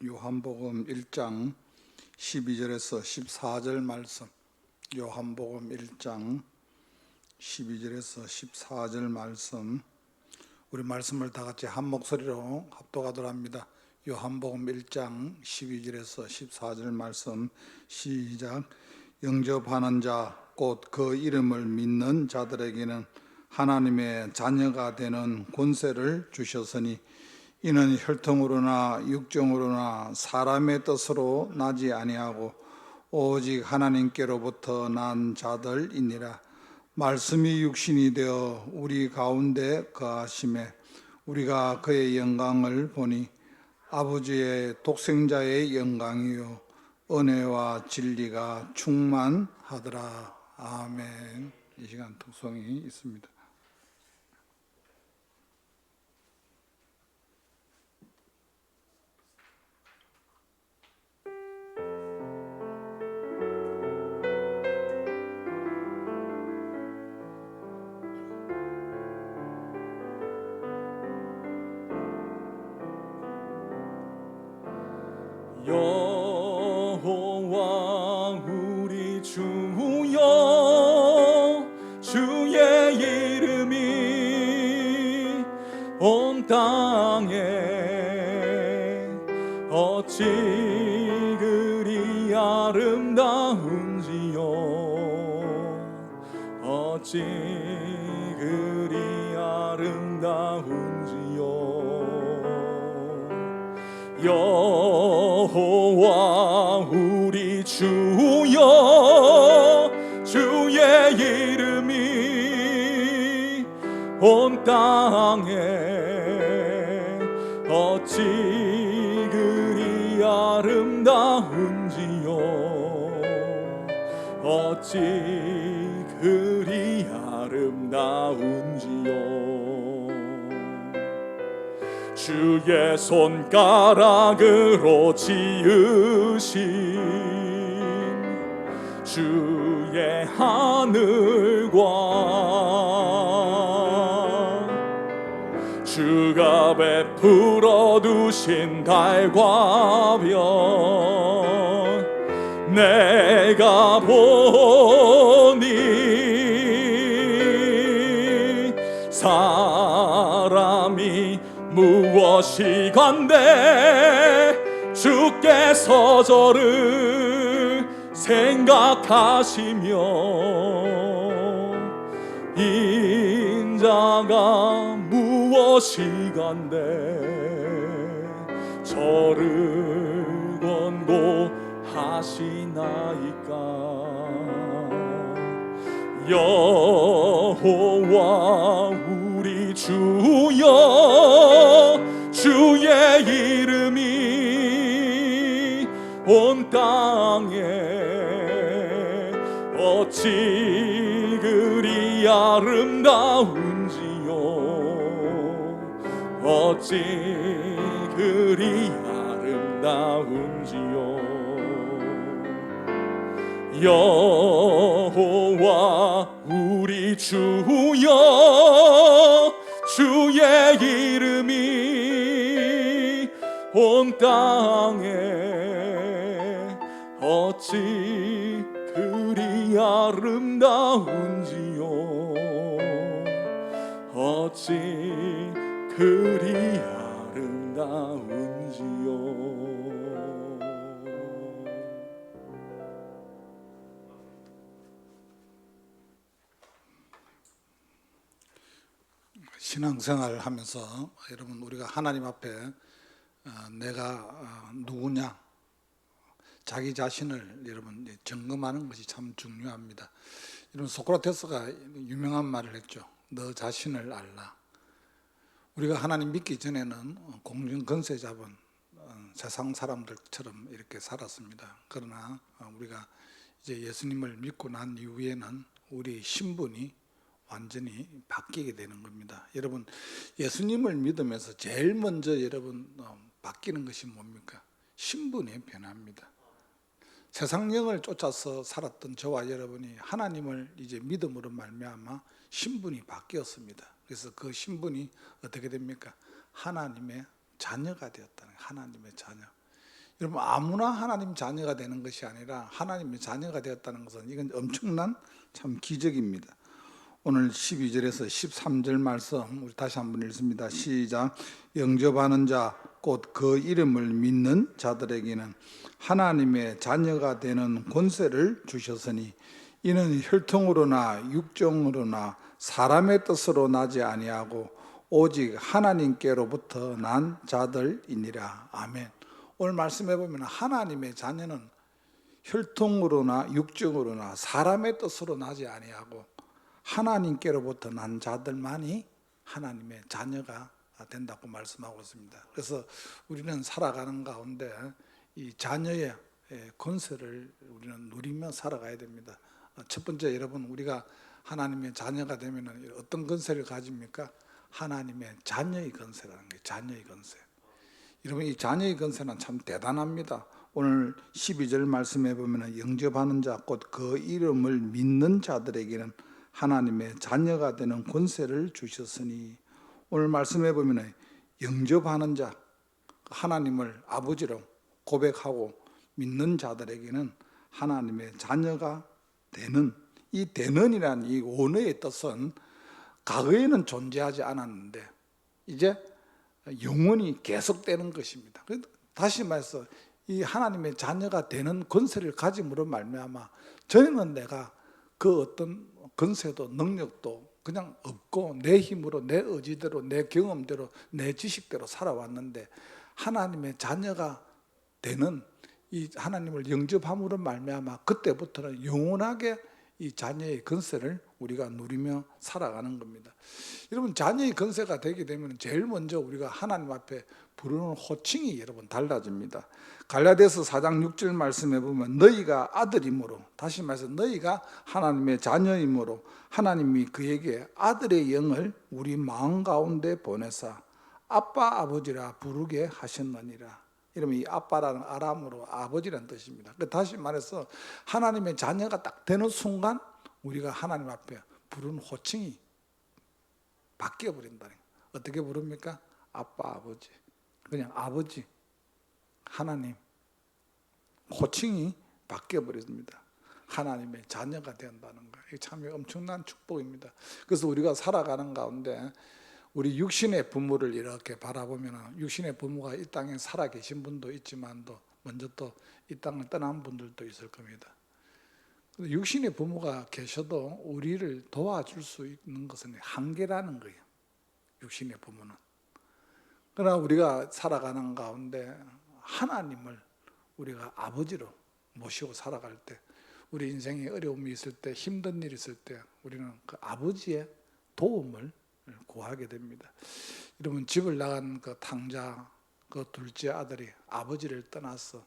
요한복음 1장 12절에서 14절 말씀, 요한복음 1장 12절에서 14절 말씀, 우리 말씀을 다 같이 한 목소리로 합독하도록 합니다. 요한복음 1장 12절에서 14절 말씀 시작. 영접하는 자 곧 그 이름을 믿는 자들에게는 하나님의 자녀가 되는 권세를 주셨으니 이는 혈통으로나 육정으로나 사람의 뜻으로 나지 아니하고 오직 하나님께로부터 난 자들이니라. 말씀이 육신이 되어 우리 가운데 거하심에 우리가 그의 영광을 보니 아버지의 독생자의 영광이요 은혜와 진리가 충만하더라. 아멘. 이 시간 독송이 있습니다. 여호와 우리 주여, 주의 이름이 온 땅에 어찌 그리 아름다운지요, 어찌 그리 아름다운지요. 여호와 우리 주여, 주의 이름이 온 땅에 어찌 그리 아름다운지요, 어찌 그리 아름다운지요. 주의 손가락으로 지으신 주의 하늘과 주가 베풀어 두신 달과 별 내가 보니 사람이 무엇이간데 주께서 저를 생각하시며 인자가 무엇이간데 저를 권고하시나이까. 여호와 우리 주여, 주의 이름이 온 땅에 어찌 그리 아름다운지요, 어찌 그리 아름다운지요. 여호와 우리 주여, 주의 이름이 온 땅에 어찌 그리 아름다운지요, 어찌 그리 아름다운지요. 신앙생활을 하면서 여러분, 우리가 하나님 앞에 내가 누구냐, 자기 자신을 여러분 점검하는 것이 참 중요합니다. 여러분, 소크라테스가 유명한 말을 했죠. 너 자신을 알라. 우리가 하나님 믿기 전에는 공중 권세 잡은 세상 사람들처럼 이렇게 살았습니다. 그러나 우리가 이제 예수님을 믿고 난 이후에는 우리 신분이 완전히 바뀌게 되는 겁니다. 여러분, 예수님을 믿으면서 제일 먼저 여러분 바뀌는 것이 뭡니까? 신분의 변화입니다. 세상령을 쫓아서 살았던 저와 여러분이 하나님을 이제 믿음으로 말미암아 신분이 바뀌었습니다. 그래서 그 신분이 어떻게 됩니까? 하나님의 자녀가 되었다는 거예요. 하나님의 자녀. 여러분 아무나 하나님 자녀가 되는 것이 아니라 하나님의 자녀가 되었다는 것은 이건 엄청난 참 기적입니다. 오늘 12절에서 13절 말씀 우리 다시 한번 읽습니다. 시작. 영접하는 자 곧 그 이름을 믿는 자들에게는 하나님의 자녀가 되는 권세를 주셨으니 이는 혈통으로나 육정으로나 사람의 뜻으로 나지 아니하고 오직 하나님께로부터 난 자들이니라. 아멘. 오늘 말씀해 보면 하나님의 자녀는 혈통으로나 육정으로나 사람의 뜻으로 나지 아니하고 하나님께로부터 난 자들만이 하나님의 자녀가 된다고 말씀하고 있습니다. 그래서 우리는 살아가는 가운데 이 자녀의 권세를 우리는 누리며 살아가야 됩니다. 첫 번째 여러분 우리가 하나님의 자녀가 되면 어떤 권세를 가집니까? 하나님의 자녀의 권세라는 거예요. 자녀의 권세. 여러분 이 자녀의 권세는 참 대단합니다. 오늘 12절 말씀해 보면 영접하는 자 곧 그 이름을 믿는 자들에게는 하나님의 자녀가 되는 권세를 주셨으니 오늘 말씀해 보면 영접하는 자 하나님을 아버지로 고백하고 믿는 자들에게는 하나님의 자녀가 되는 이 되는이라는 이 원어의 뜻은 과거에는 존재하지 않았는데 이제 영원히 계속되는 것입니다. 다시 말해서 이 하나님의 자녀가 되는 권세를 가짐으로 말미암아 전에는 내가 그 어떤 권세도 능력도 그냥 없고 내 힘으로 내 의지대로 내 경험대로 내 지식대로 살아왔는데 하나님의 자녀가 되는 이 하나님을 영접함으로 말미암아 그때부터는 영원하게 이 자녀의 권세를 우리가 누리며 살아가는 겁니다. 여러분 자녀의 권세가 되게 되면 제일 먼저 우리가 하나님 앞에 부르는 호칭이 여러분 달라집니다. 갈라디아서 4장 6절 말씀해 보면 너희가 아들이므로 다시 말해서 너희가 하나님의 자녀이므로 하나님이 그에게 아들의 영을 우리 마음 가운데 보내사 아빠 아버지라 부르게 하셨느니라. 이러면 이 아빠라는 아람어로 아버지라는 뜻입니다. 다시 말해서 하나님의 자녀가 딱 되는 순간 우리가 하나님 앞에 부르는 호칭이 바뀌어 버린다는 거예요. 어떻게 부릅니까? 아빠 아버지. 그냥 아버지 하나님 호칭이 바뀌어 버립니다. 하나님의 자녀가 된다는 거예요. 이게 참 엄청난 축복입니다. 그래서 우리가 살아가는 가운데 우리 육신의 부모를 이렇게 바라보면 육신의 부모가 이 땅에 살아 계신 분도 있지만도 먼저 또 이 땅을 떠난 분들도 있을 겁니다. 육신의 부모가 계셔도 우리를 도와줄 수 있는 것은 한계라는 거예요. 육신의 부모는. 그러나 우리가 살아가는 가운데 하나님을 우리가 아버지로 모시고 살아갈 때 우리 인생에 어려움이 있을 때 힘든 일이 있을 때 우리는 그 아버지의 도움을 구하게 됩니다. 여러분 집을 나간 그 탕자 그 둘째 아들이 아버지를 떠나서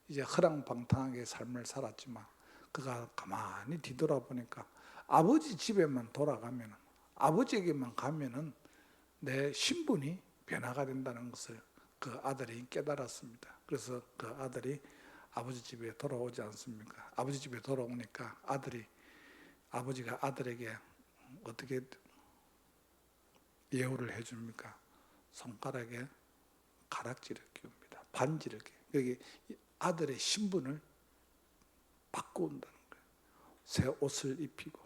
이제 허랑방탕하게 삶을 살았지만 그가 가만히 뒤돌아보니까 아버지 집에만 돌아가면 아버지에게만 가면은 내 신분이 변화가 된다는 것을 그 아들이 깨달았습니다. 그래서 그 아들이 아버지 집에 돌아오지 않습니까? 아버지 집에 돌아오니까 아버지가 아들에게 어떻게 예우를 해줍니까? 손가락에 가락지를 끼웁니다. 반지를 끼워요. 여기 아들의 신분을 바꾼다는 거예요. 새 옷을 입히고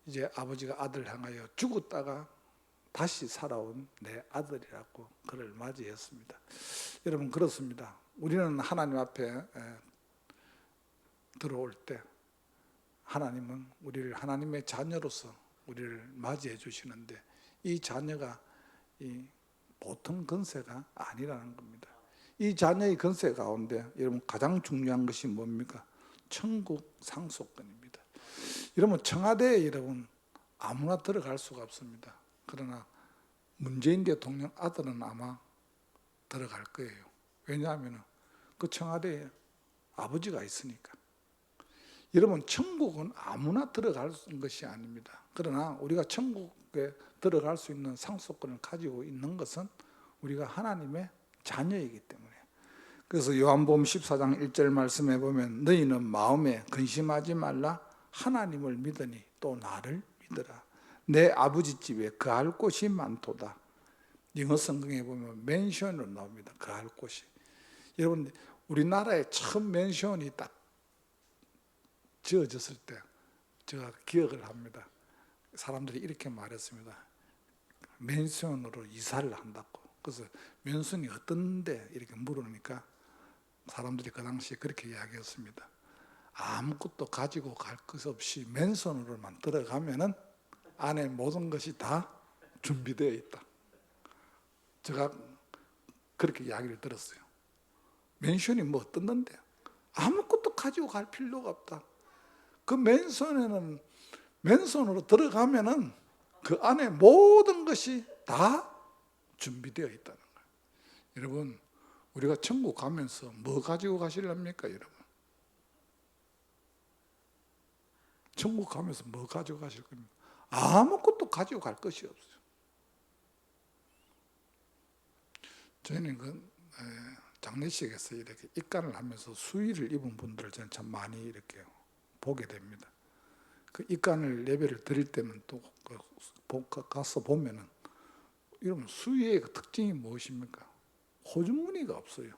이제 아버지가 아들을 향하여 죽었다가 다시 살아온 내 아들이라고 그를 맞이했습니다. 여러분 그렇습니다. 우리는 하나님 앞에 들어올 때 하나님은 우리를 하나님의 자녀로서 우리를 맞이해 주시는데 이 자녀가 이 보통 권세가 아니라는 겁니다. 이 자녀의 권세 가운데 여러분 가장 중요한 것이 뭡니까? 천국 상속권입니다. 여러분 청와대에 여러분 아무나 들어갈 수가 없습니다. 그러나 문재인 대통령 아들은 아마 들어갈 거예요. 왜냐하면 그 청와대에 아버지가 있으니까. 여러분 천국은 아무나 들어갈 것이 아닙니다. 그러나 우리가 천국에 들어갈 수 있는 상속권을 가지고 있는 것은 우리가 하나님의 자녀이기 때문에. 그래서 요한복음 14장 1절 말씀해 보면 너희는 마음에 근심하지 말라 하나님을 믿으니 또 나를 믿으라. 내 아버지 집에 거할 곳이 많도다. 영어 성경에 보면 맨션으로 나옵니다. 거할 곳이. 여러분, 우리나라에 처음 맨션이 딱 지어졌을 때 제가 기억을 합니다. 사람들이 이렇게 말했습니다. 맨션으로 이사를 한다고. 그래서 맨션이 어떤데 이렇게 물으니까 사람들이 그 당시에 그렇게 이야기했습니다. 아무것도 가지고 갈 것 없이 맨손으로만 들어가면은 안에 모든 것이 다 준비되어 있다. 제가 그렇게 이야기를 들었어요. 맨션이 뭐 어떻는데? 아무것도 가지고 갈 필요가 없다. 그 맨손에는 맨손으로 들어가면은 그 안에 모든 것이 다 준비되어 있다는 거예요. 여러분, 우리가 천국 가면서 뭐 가지고 가시렵니까, 여러분? 천국 가면서 뭐 가지고 가실 겁니까? 아무것도 가지고 갈 것이 없어요. 저희는 그 장례식에서 이렇게 입간을 하면서 수의를 입은 분들을 저는 참 많이 이렇게 보게 됩니다. 그 입간을 예배를 드릴 때는 또 가서 보면은 이러면 수의의 그 특징이 무엇입니까? 호주무늬가 없어요.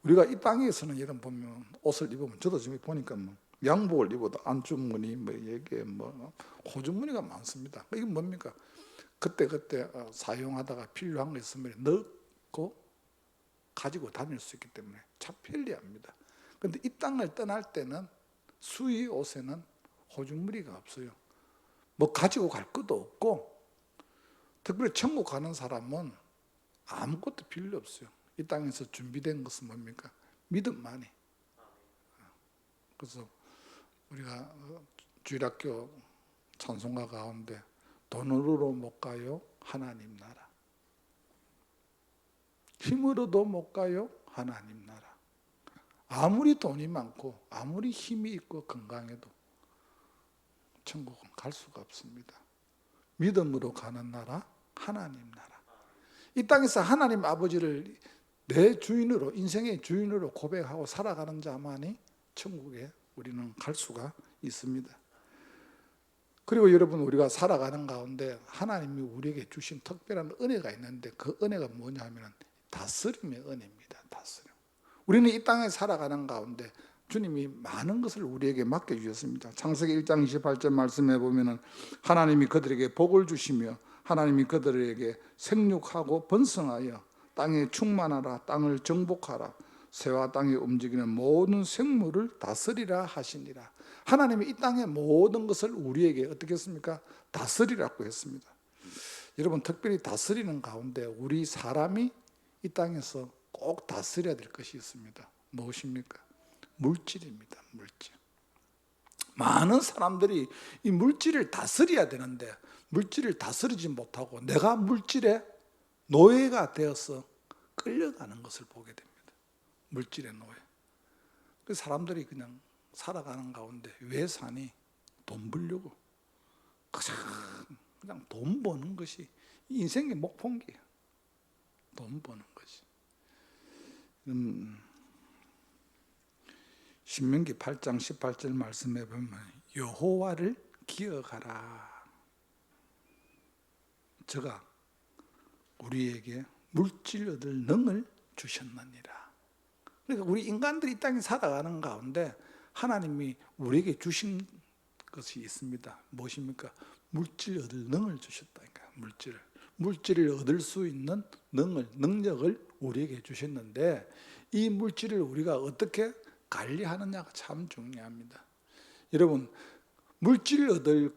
우리가 이 땅에서는 여러분 보면 옷을 입으면 저도 지금 보니까 뭐 양복을 입어도 안주무늬 뭐 이게 뭐 호주무늬가 많습니다. 이게 뭡니까? 그때 사용하다가 필요한 거 있으면 넣고 가지고 다닐 수 있기 때문에 참 편리합니다. 그런데 이 땅을 떠날 때는 수의 옷에는 호주무늬가 없어요. 뭐 가지고 갈 것도 없고, 특별히 천국 가는 사람은 아무것도 필요 없어요. 이 땅에서 준비된 것은 뭡니까? 믿음만이. 그래서 우리가 주일학교 찬송가 가운데 돈으로 못 가요, 하나님 나라. 힘으로도 못 가요, 하나님 나라. 아무리 돈이 많고 아무리 힘이 있고 건강해도 천국은 갈 수가 없습니다. 믿음으로 가는 나라, 하나님 나라. 이 땅에서 하나님 아버지를 내 주인으로, 인생의 주인으로 고백하고 살아가는 자만이 천국에 우리는 갈 수가 있습니다. 그리고 여러분, 우리가 살아가는 가운데 하나님이 우리에게 주신 특별한 은혜가 있는데 그 은혜가 뭐냐 하면 다스림의 은혜입니다. 다스림. 우리는 이 땅에 살아가는 가운데 주님이 많은 것을 우리에게 맡겨주셨습니다. 창세기 1장 28절 말씀해 보면 하나님이 그들에게 복을 주시며 하나님이 그들에게 생육하고 번성하여 땅에 충만하라, 땅을 정복하라, 새와 땅에 움직이는 모든 생물을 다스리라 하시니라. 하나님이 이 땅의 모든 것을 우리에게 어떻게 했습니까? 다스리라고 했습니다. 여러분, 특별히 다스리는 가운데 우리 사람이 이 땅에서 꼭 다스려야 될 것이 있습니다. 무엇입니까? 물질입니다. 물질. 많은 사람들이 이 물질을 다스려야 되는데 물질을 다스리지 못하고 내가 물질의 노예가 되어서 끌려가는 것을 보게 됩니다. 물질의 노예. 그 사람들이 그냥 살아가는 가운데 왜 사니? 돈 벌려고. 그냥 돈 버는 것이 인생의 목표인게요. 돈 버는 것이. 신명기 8장 18절 말씀해 보면 여호와를 기억하라. 저가 우리에게 물질 얻을 능을 주셨느니라. 그러니까 우리 인간들이 이 땅에 살아가는 가운데 하나님이 우리에게 주신 것이 있습니다. 무엇입니까? 물질 얻을 능을 주셨다니까. 물질을 얻을 수 있는 능력을 우리에게 주셨는데 이 물질을 우리가 어떻게 관리하느냐가 참 중요합니다. 여러분, 물질을 얻을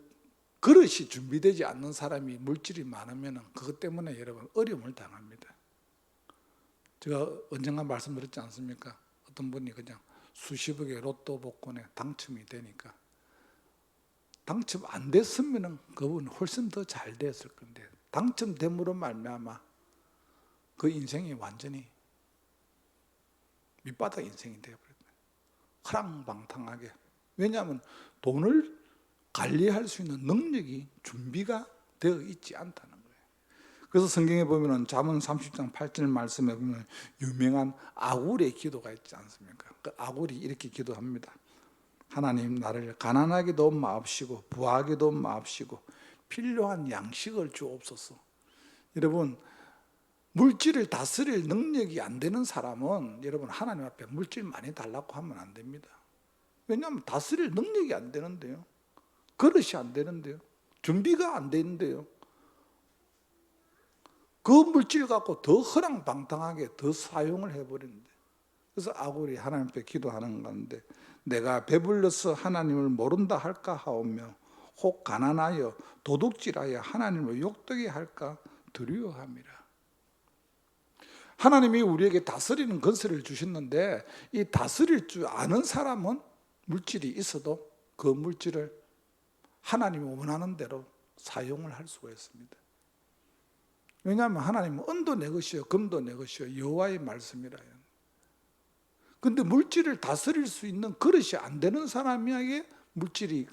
그릇이 준비되지 않는 사람이 물질이 많으면 그것 때문에 여러분 어려움을 당합니다. 제가 언젠가 말씀드렸지 않습니까? 어떤 분이 그냥 수십억의 로또 복권에 당첨이 되니까 당첨 안 됐으면 그분은 훨씬 더 잘 됐을 건데 당첨됨으로 말미암아 그 인생이 완전히 밑바닥 인생이 되어버렸어요. 허랑방탕하게. 왜냐하면 돈을 관리할 수 있는 능력이 준비가 되어 있지 않다는 거예요. 그래서 성경에 보면 잠언 30장 8절 말씀에 보면 유명한 아굴의 기도가 있지 않습니까? 그 아굴이 이렇게 기도합니다. 하나님, 나를 가난하게도 마옵시고 부하게도 마옵시고 필요한 양식을 주옵소서. 여러분, 물질을 다스릴 능력이 안 되는 사람은 여러분 하나님 앞에 물질 많이 달라고 하면 안 됩니다. 왜냐하면 다스릴 능력이 안 되는데요. 그릇이 안 되는데요. 준비가 안 되는데요. 그 물질 갖고 더 허랑방탕하게 더 사용을 해버리는데, 그래서 아굴이 하나님 앞에 기도하는 건데, 내가 배불러서 하나님을 모른다 할까 하오며 혹 가난하여 도둑질하여 하나님을 욕되게 할까 두려워함이라. 하나님이 우리에게 다스리는 권세를 주셨는데, 이 다스릴 줄 아는 사람은 물질이 있어도 그 물질을 하나님이 원하는 대로 사용을 할 수가 있습니다. 왜냐하면 하나님은 은도 내 것이요 금도 내 것이요 여호와의 말씀이라요. 그런데 물질을 다스릴 수 있는 그릇이 안 되는 사람에게 물질이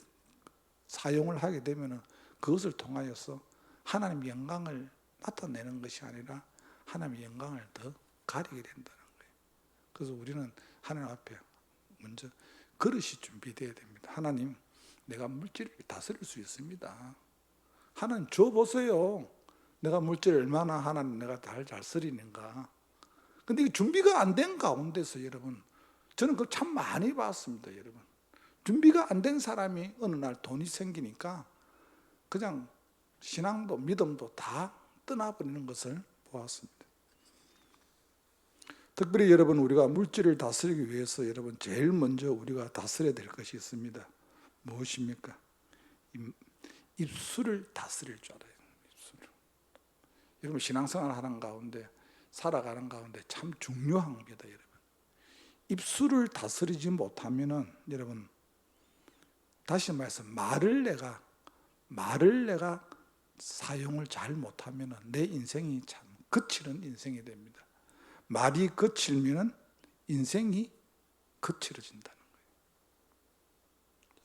사용을 하게 되면 그것을 통하여서 하나님의 영광을 나타내는 것이 아니라 하나님의 영광을 더 가리게 된다는 거예요. 그래서 우리는 하나님 앞에 먼저 그릇이 준비되어야 됩니다. 하나님, 내가 물질을 다스릴 수 있습니다. 하나님 줘보세요. 내가 물질을 얼마나 하나님 내가 잘 쓰리는가. 근데 이 준비가 안 된 가운데서 여러분, 저는 그걸 참 많이 봤습니다. 여러분, 준비가 안 된 사람이 어느 날 돈이 생기니까 그냥 신앙도 믿음도 다 떠나버리는 것을 보았습니다. 특별히 여러분, 우리가 물질을 다스리기 위해서 여러분 제일 먼저 우리가 다스려야 될 것이 있습니다. 무엇입니까? 입술을 다스릴 줄 알아요. 입술을. 여러분, 신앙생활 하는 가운데, 살아가는 가운데 참 중요한 겁니다. 여러분, 입술을 다스리지 못하면은 여러분, 다시 말해서 말을 내가 사용을 잘 못하면은 내 인생이 참 거칠은 인생이 됩니다. 말이 거칠면은 인생이 거칠어진다는 거예요.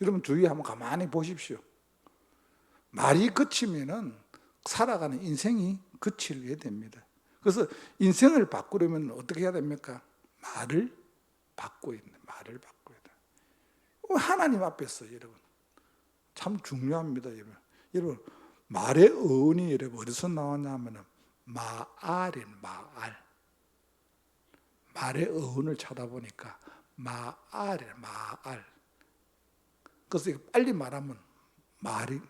여러분, 주위에 한번 가만히 보십시오. 말이 거치면은 살아가는 인생이 거칠게 됩니다. 그래서 인생을 바꾸려면 어떻게 해야 됩니까? 말을 바꿔야 됩니다. 말을 바꿔야 돼요. 하나님 앞에서 여러분 참 중요합니다. 여러분 말의 어원이 여러분 어디서 나왔냐면은 마알인 마알. 말의 어원을 찾아보니까 마알이에요. 마알. 그래서 빨리 말하면 말이,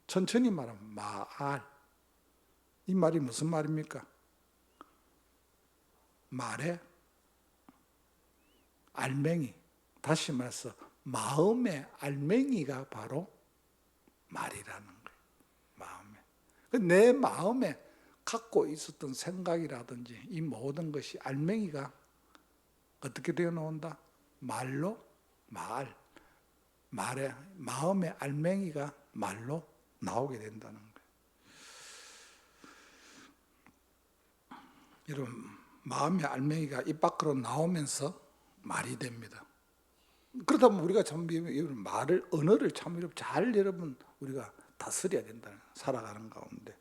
천천히 말하면 마알. 이 말이 무슨 말입니까? 말의 알맹이, 다시 말해서 마음의 알맹이가 바로 말이라는 거예요. 내 마음에 갖고 있었던 생각이라든지 이 모든 것이 알맹이가 어떻게 되어 나온다? 말로 말의 마음의 알맹이가 말로 나오게 된다는 거예요. 여러분, 마음의 알맹이가 입 밖으로 나오면서 말이 됩니다. 그러다 보면 우리가 참 말을, 언어를 참 잘 여러분 우리가 다스려야 된다. 살아가는 가운데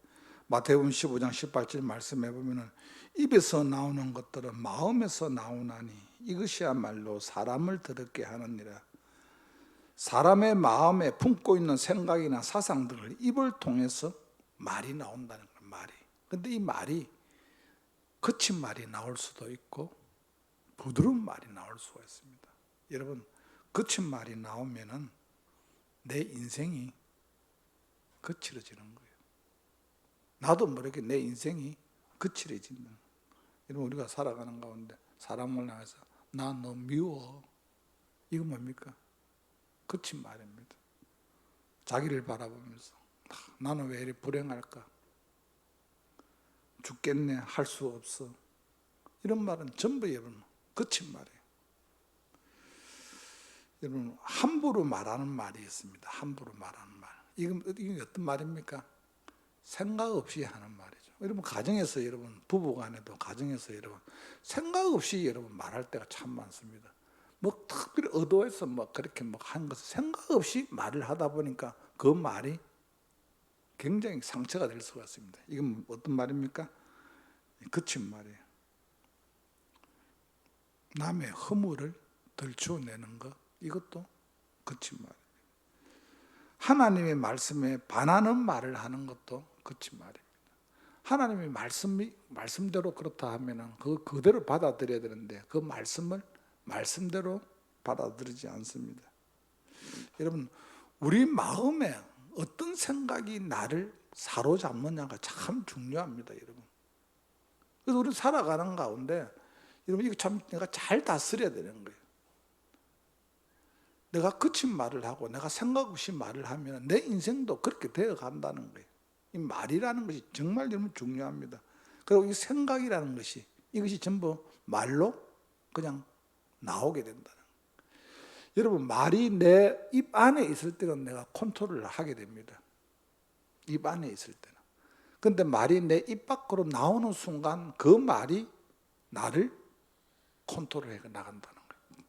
마태복음 15장 18절 말씀해 보면은 입에서 나오는 것들은 마음에서 나오나니 이것이야말로 사람을 더럽게 하느니라. 사람의 마음에 품고 있는 생각이나 사상들을 입을 통해서 말이 나온다는 거예요. 말이. 근데 이 말이 거친 말이 나올 수도 있고 부드러운 말이 나올 수가 있습니다. 여러분, 거친 말이 나오면은 내 인생이 거칠어지는 거예요. 나도 모르게 내 인생이 거칠어진다. 여러분, 우리가 살아가는 가운데 사람을 향해서 나 너 미워, 이거 뭡니까? 거친 말입니다. 자기를 바라보면서 나는 왜 이렇게 불행할까? 죽겠네, 할 수 없어. 이런 말은 전부 여러분 거친 말이에요. 여러분, 함부로 말하는 말이 있습니다. 함부로 말하는 말. 이건 어떤 말입니까? 생각 없이 하는 말이죠. 여러분, 가정에서 여러분 부부간에도 가정에서 여러분 생각 없이 여러분 말할 때가 참 많습니다. 뭐 특별히 의도해서 뭐 그렇게 뭐 한 것을 생각 없이 말을 하다 보니까 그 말이 굉장히 상처가 될 수가 있습니다. 이건 어떤 말입니까? 거친 말이에요. 남의 허물을 들추어내는 것, 이것도 거친 말이에요. 하나님의 말씀에 반하는 말을 하는 것도 거짓말입니다. 하나님의 말씀대로 그렇다 하면은 그대로 받아들여야 되는데 그 말씀을 말씀대로 받아들이지 않습니다. 여러분, 우리 마음에 어떤 생각이 나를 사로잡느냐가 참 중요합니다, 여러분. 그래서 우리 살아가는 가운데 여러분, 이거 참 내가 잘 다스려야 되는 거예요. 내가 거친 말을 하고 내가 생각 없이 말을 하면 내 인생도 그렇게 되어 간다는 거예요. 이 말이라는 것이 정말 여러분 중요합니다. 그리고 이 생각이라는 것이 이것이 전부 말로 그냥 나오게 된다는 거예요. 여러분, 말이 내 입 안에 있을 때는 내가 컨트롤을 하게 됩니다. 입 안에 있을 때는. 그런데 말이 내 입 밖으로 나오는 순간 그 말이 나를 컨트롤해 나간다는 거예요.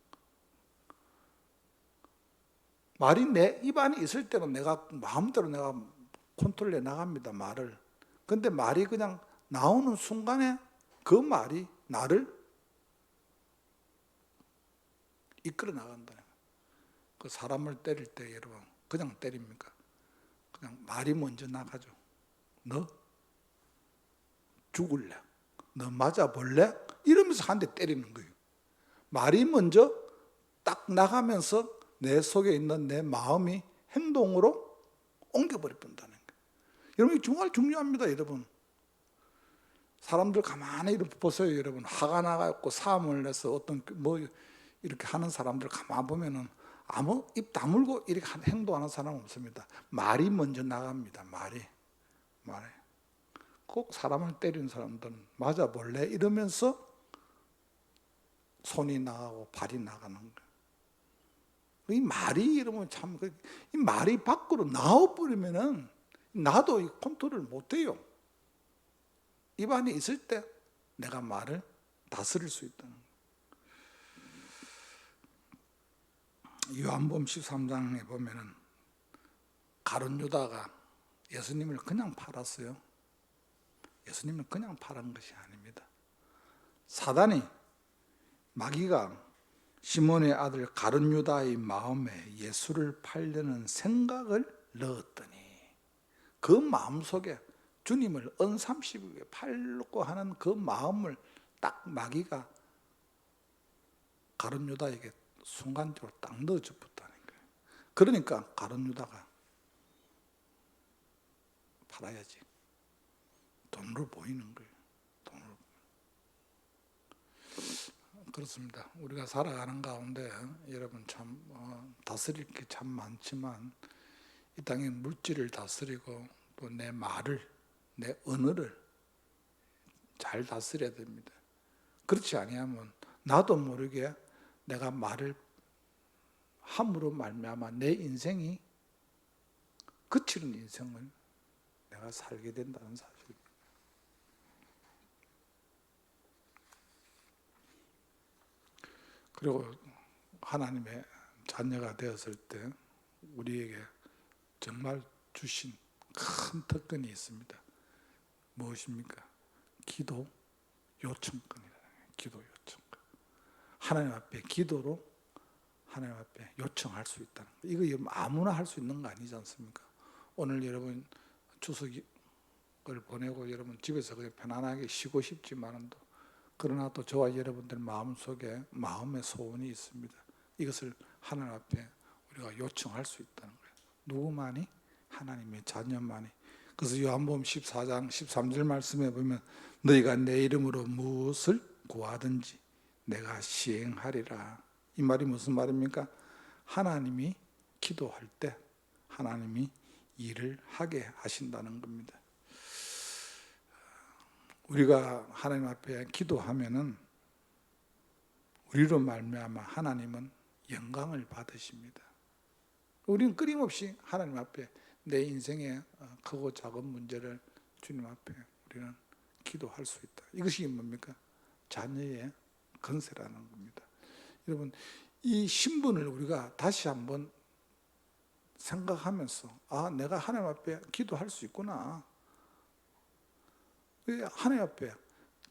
말이 내 입 안에 있을 때는 내가 마음대로 내가 컨트롤해 나갑니다, 말을. 그런데 말이 그냥 나오는 순간에 그 말이 나를 이끌어 나간다는 거예요. 그 사람을 때릴 때 여러분 그냥 때립니까? 그냥 말이 먼저 나가죠. 너 죽을래? 너 맞아볼래? 이러면서 한 대 때리는 거예요. 말이 먼저 딱 나가면서 내 속에 있는 내 마음이 행동으로 옮겨버려 본다는 거예요. 여러분, 이게 정말 중요합니다, 여러분. 사람들 가만히 이렇게 보세요, 여러분. 화가 나갖고 싸움을 내서 어떤 이렇게 하는 사람들 가만 보면은 아무 입 다물고 이렇게 행동하는 사람은 없습니다. 말이 먼저 나갑니다. 말이. 꼭 사람을 때리는 사람들은 맞아볼래? 이러면서 손이 나가고 발이 나가는 거예요. 이 말이 여러분 참, 이 말이 밖으로 나와버리면은 나도 이 컨트롤을 못해요. 입 안에 있을 때 내가 말을 다스릴 수 있다는 거예요. 요한복음 13장에 보면은 가룟 유다가 예수님을 그냥 팔았어요. 예수님을 그냥 팔은 것이 아닙니다. 사단이, 마귀가 시몬의 아들 가룟 유다의 마음에 예수를 팔려는 생각을 넣었더니 그 마음속에 주님을 언삼십에 팔려고 하는 그 마음을 딱 마귀가 가룟 유다에게 순간적으로 딱 넣어줘 붙다는 거예요. 그러니까 가룟 유다가 팔아야지. 돈으로 보이는 거예요. 돈으로. 그렇습니다. 우리가 살아가는 가운데 여러분 참 다스릴 게 참 많지만 이 땅의 물질을 다스리고 또 내 말을, 내 언어를 잘 다스려야 됩니다. 그렇지 아니하면 나도 모르게 내가 말을 함으로 말미암아 내 인생이 그치는 인생을 내가 살게 된다는 사실입니다. 그리고 하나님의 자녀가 되었을 때 우리에게 정말 주신 큰 특권이 있습니다. 무엇입니까? 기도 요청권이라는 거예요. 기도 요청권. 하나님 앞에 기도로 하나님 앞에 요청할 수 있다는 거예요. 이거 아무나 할 수 있는 거 아니지 않습니까? 오늘 여러분 추석을 보내고 여러분 집에서 그냥 편안하게 쉬고 싶지만도 그러나 또 저와 여러분들 마음속에 마음의 소원이 있습니다. 이것을 하나님 앞에 우리가 요청할 수 있다는 거예요. 누구만이? 하나님의 자녀만이. 그래서 요한복음 14장 13절 말씀에 보면 너희가 내 이름으로 무엇을 구하든지 내가 시행하리라. 이 말이 무슨 말입니까? 하나님이 기도할 때 하나님이 일을 하게 하신다는 겁니다. 우리가 하나님 앞에 기도하면은 우리로 말미암아 하나님은 영광을 받으십니다. 우리는 끊임없이 하나님 앞에 내 인생의 크고 작은 문제를 주님 앞에 우리는 기도할 수 있다. 이것이 뭡니까? 자녀의 건세라는 겁니다. 여러분, 이 신분을 우리가 다시 한번 생각하면서 내가 하나님 앞에 기도할 수 있구나. 하나님 앞에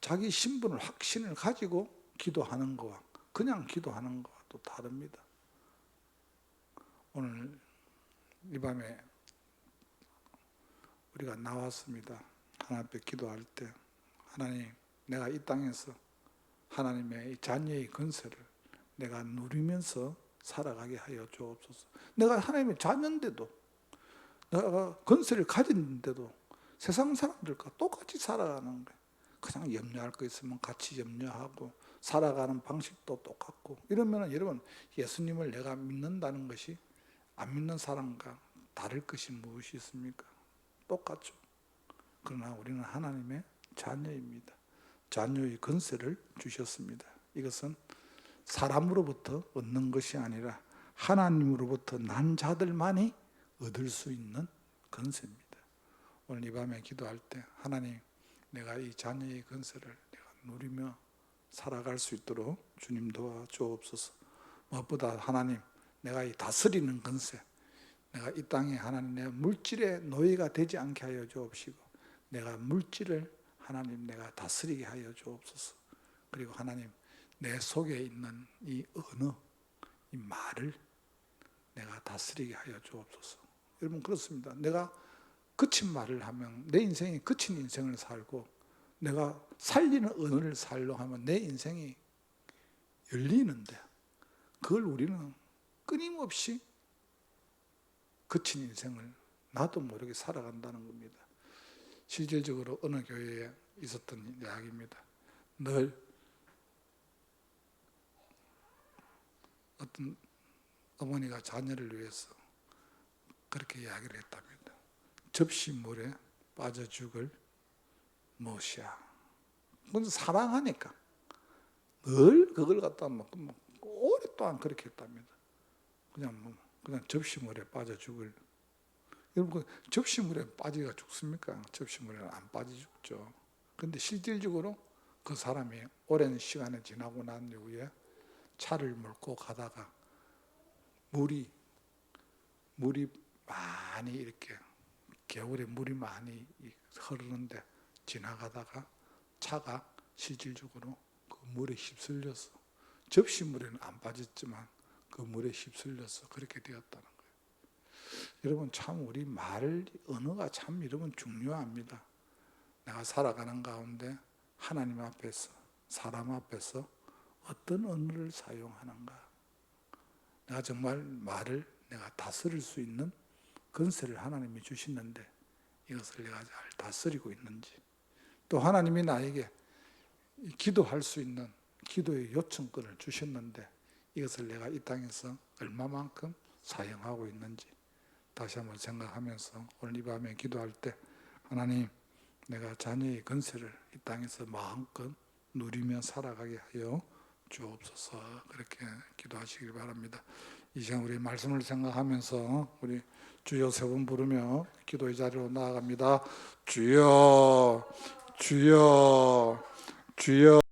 자기 신분을 확신을 가지고 기도하는 거와 그냥 기도하는 거와 또 다릅니다. 오늘 이 밤에 우리가 나왔습니다. 하나님 앞에 기도할 때 하나님, 내가 이 땅에서 하나님의 이 자녀의 건세를 내가 누리면서 살아가게 하여 주옵소서. 내가 하나님의 자녀인데도, 내가 건세를 가졌는데도 세상 사람들과 똑같이 살아가는 거예요. 그냥 염려할 거 있으면 같이 염려하고 살아가는 방식도 똑같고 이러면 여러분, 예수님을 내가 믿는다는 것이 안 믿는 사람과 다를 것이 무엇이 있습니까? 똑같죠. 그러나 우리는 하나님의 자녀입니다. 자녀의 건세를 주셨습니다. 이것은 사람으로부터 얻는 것이 아니라 하나님으로부터 난 자들만이 얻을 수 있는 건세입니다. 오늘 이 밤에 기도할 때 하나님, 내가 이 자녀의 건세를 내가 누리며 살아갈 수 있도록 주님 도와주옵소서. 무엇보다 하나님, 내가 이 다스리는 건세, 내가 이 땅에 하나님 내 물질의 노예가 되지 않게 하여 주옵시고, 내가 물질을 하나님 내가 다스리게 하여 주옵소서. 그리고 하나님, 내 속에 있는 이 언어, 이 말을 내가 다스리게 하여 주옵소서. 여러분, 그렇습니다. 내가 그친 말을 하면 내 인생이 그친 인생을 살고, 내가 살리는 언어를 살려 하면 내 인생이 열리는데, 그걸 우리는 끊임없이 그친 인생을 나도 모르게 살아간다는 겁니다. 실질적으로 어느 교회에 있었던 이야기입니다. 늘 어떤 어머니가 자녀를 위해서 그렇게 이야기를 했답니다. 접시물에 빠져 죽을 못이야. 근데 사랑하니까 늘 그걸 갖다 막 오랫동안 그렇게 했답니다. 그냥 접시물에 빠져 죽을. 여러분, 그 접시물에 빠지가 죽습니까? 접시물에는 안 빠져 죽죠. 그런데 실질적으로 그 사람이 오랜 시간이 지나고 난 이후에 차를 몰고 가다가 물이 많이 이렇게, 겨울에 물이 많이 흐르는데 지나가다가 차가 실질적으로 그 물에 휩쓸려서, 접시물에는 안 빠졌지만 그 물에 휩쓸려서 그렇게 되었다는 거예요. 여러분, 참 우리 말, 언어가 참 여러분 중요합니다. 내가 살아가는 가운데 하나님 앞에서, 사람 앞에서 어떤 언어를 사용하는가. 내가 정말 말을 내가 다스릴 수 있는 건세를 하나님이 주시는데 이것을 내가 잘 다스리고 있는지, 또 하나님이 나에게 기도할 수 있는 기도의 요청권을 주셨는데 이것을 내가 이 땅에서 얼마만큼 사용하고 있는지 다시 한번 생각하면서 오늘 이 밤에 기도할 때, 하나님, 내가 자녀의 건세를 이 땅에서 마음껏 누리며 살아가게 하여 주옵소서. 그렇게 기도하시길 바랍니다. 이 시간 우리 말씀을 생각하면서 우리 주여 세 번 부르며 기도의 자리로 나아갑니다. 주여, 주여, 주여.